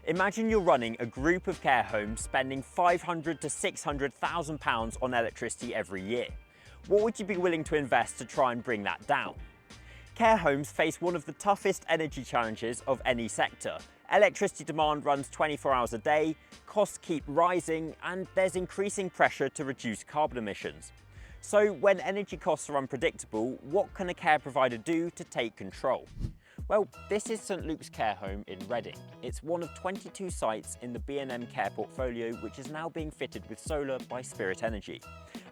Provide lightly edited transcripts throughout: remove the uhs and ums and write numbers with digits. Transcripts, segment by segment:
Imagine you're running a group of care homes spending £500,000 to £600,000 on electricity every year. What would you be willing to invest to try and bring that down? Care homes face one of the toughest energy challenges of any sector. Electricity demand runs 24 hours a day, costs keep rising, and there's increasing pressure to reduce carbon emissions. So when energy costs are unpredictable, what can a care provider do to take control? Well, this is St Luke's Care Home in Reading. It's one of 22 sites in the B&M Care portfolio, which is now being fitted with solar by Spirit Energy.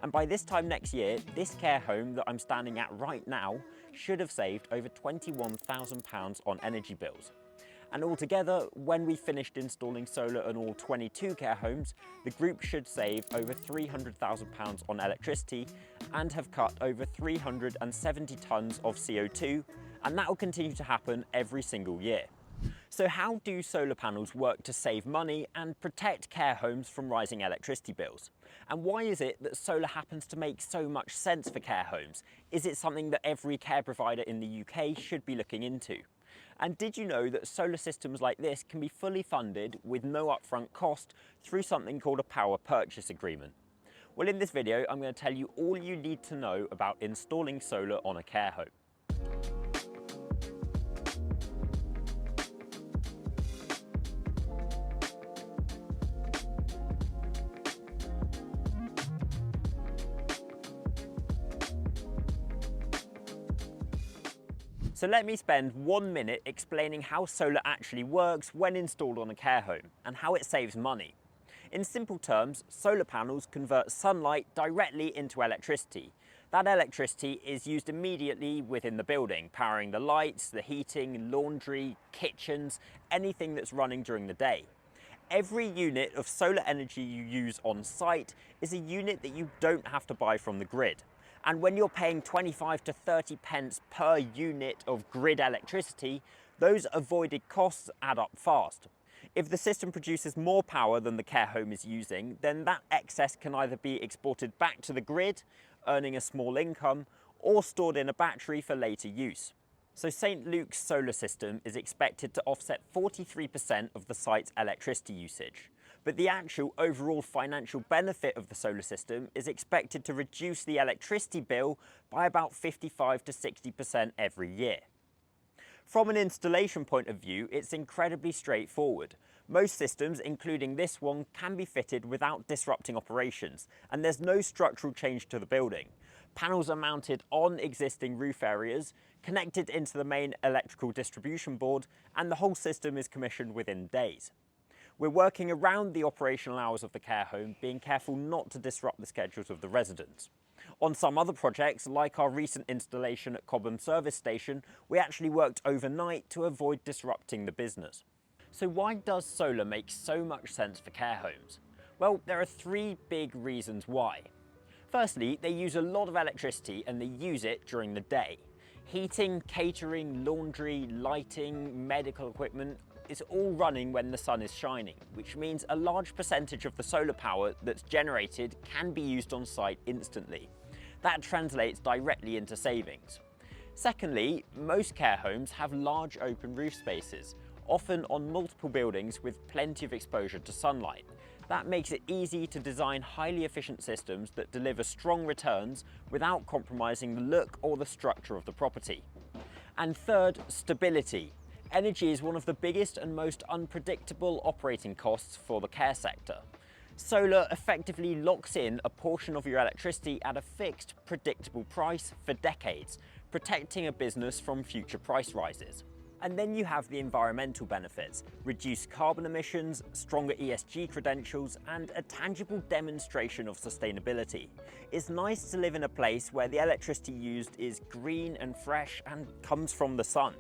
And by this time next year, this care home that I'm standing at right now should have saved over £21,000 on energy bills. And altogether, when we finished installing solar on all 22 care homes, the group should save over £300,000 on electricity and have cut over 370 tonnes of CO2, and that will continue to happen every single year. So how do solar panels work to save money and protect care homes from rising electricity bills? And why is it that solar happens to make so much sense for care homes? Is it something that every care provider in the UK should be looking into? And did you know that solar systems like this can be fully funded with no upfront cost through something called a power purchase agreement? Well, in this video, I'm going to tell you all you need to know about installing solar on a care home. So let me spend 1 minute explaining how solar actually works when installed on a care home and how it saves money. In simple terms, solar panels convert sunlight directly into electricity. That electricity is used immediately within the building, powering the lights, the heating, laundry, kitchens, anything that's running during the day. Every unit of solar energy you use on site is a unit that you don't have to buy from the grid. And when you're paying 25 to 30 pence per unit of grid electricity, those avoided costs add up fast. If the system produces more power than the care home is using, then that excess can either be exported back to the grid, earning a small income, or stored in a battery for later use. So St Luke's solar system is expected to offset 43% of the site's electricity usage. But the actual overall financial benefit of the solar system is expected to reduce the electricity bill by about 55 to 60% every year. From an installation point of view, it's incredibly straightforward. Most systems, including this one, can be fitted without disrupting operations, and there's no structural change to the building. Panels are mounted on existing roof areas, connected into the main electrical distribution board, and the whole system is commissioned within days. We're working around the operational hours of the care home, being careful not to disrupt the schedules of the residents. On some other projects, like our recent installation at Cobham Service Station, we actually worked overnight to avoid disrupting the business. So why does solar make so much sense for care homes? Well, there are three big reasons why. Firstly, they use a lot of electricity and they use it during the day. Heating, catering, laundry, lighting, medical equipment, is all running when the sun is shining, which means a large percentage of the solar power that's generated can be used on site instantly. That translates directly into savings. Secondly, most care homes have large open roof spaces, often on multiple buildings with plenty of exposure to sunlight. That makes it easy to design highly efficient systems that deliver strong returns without compromising the look or the structure of the property. And third, stability. Energy is one of the biggest and most unpredictable operating costs for the care sector. Solar effectively locks in a portion of your electricity at a fixed, predictable price for decades, protecting a business from future price rises. And then you have the environmental benefits: reduced carbon emissions, stronger ESG credentials, and a tangible demonstration of sustainability. It's nice to live in a place where the electricity used is green and fresh and comes from the sun.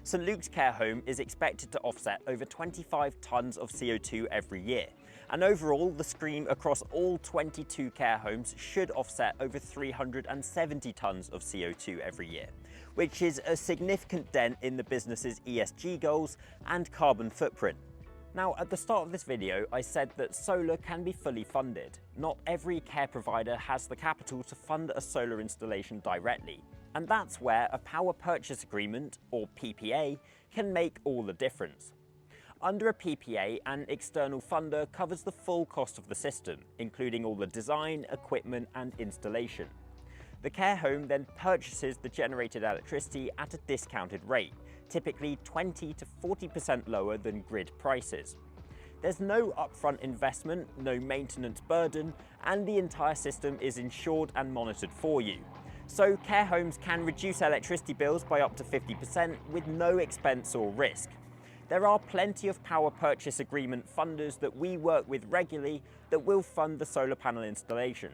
St Luke's Care Home is expected to offset over 25 tonnes of CO2 every year, and overall the scheme across all 22 care homes should offset over 370 tonnes of CO2 every year, which is a significant dent in the business's ESG goals and carbon footprint. Now, at the start of this video, I said that solar can be fully funded. Not every care provider has the capital to fund a solar installation directly. And that's where a power purchase agreement, or PPA, can make all the difference. Under a PPA, an external funder covers the full cost of the system, including all the design, equipment and installation. The care home then purchases the generated electricity at a discounted rate, typically 20 to 40% lower than grid prices. There's no upfront investment, no maintenance burden, and the entire system is insured and monitored for you. So care homes can reduce electricity bills by up to 50% with no expense or risk. There are plenty of power purchase agreement funders that we work with regularly that will fund the solar panel installation.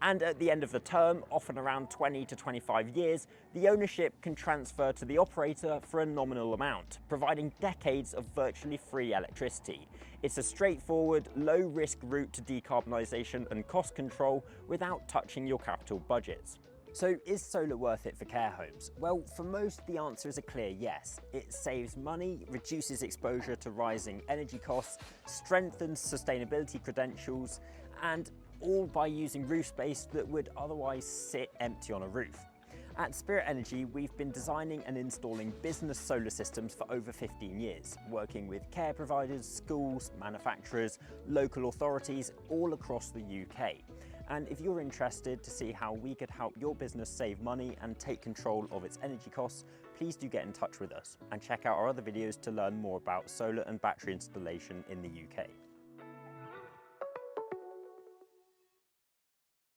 And at the end of the term, often around 20 to 25 years, the ownership can transfer to the operator for a nominal amount, providing decades of virtually free electricity. It's a straightforward, low-risk route to decarbonisation and cost control without touching your capital budgets. So is solar worth it for care homes? Well, for most, the answer is a clear yes. It saves money, reduces exposure to rising energy costs, strengthens sustainability credentials, and all by using roof space that would otherwise sit empty on a roof. At Spirit Energy, we've been designing and installing business solar systems for over 15 years, working with care providers, schools, manufacturers, local authorities all across the UK. And if you're interested to see how we could help your business save money and take control of its energy costs, please do get in touch with us and check out our other videos to learn more about solar and battery installation in the UK.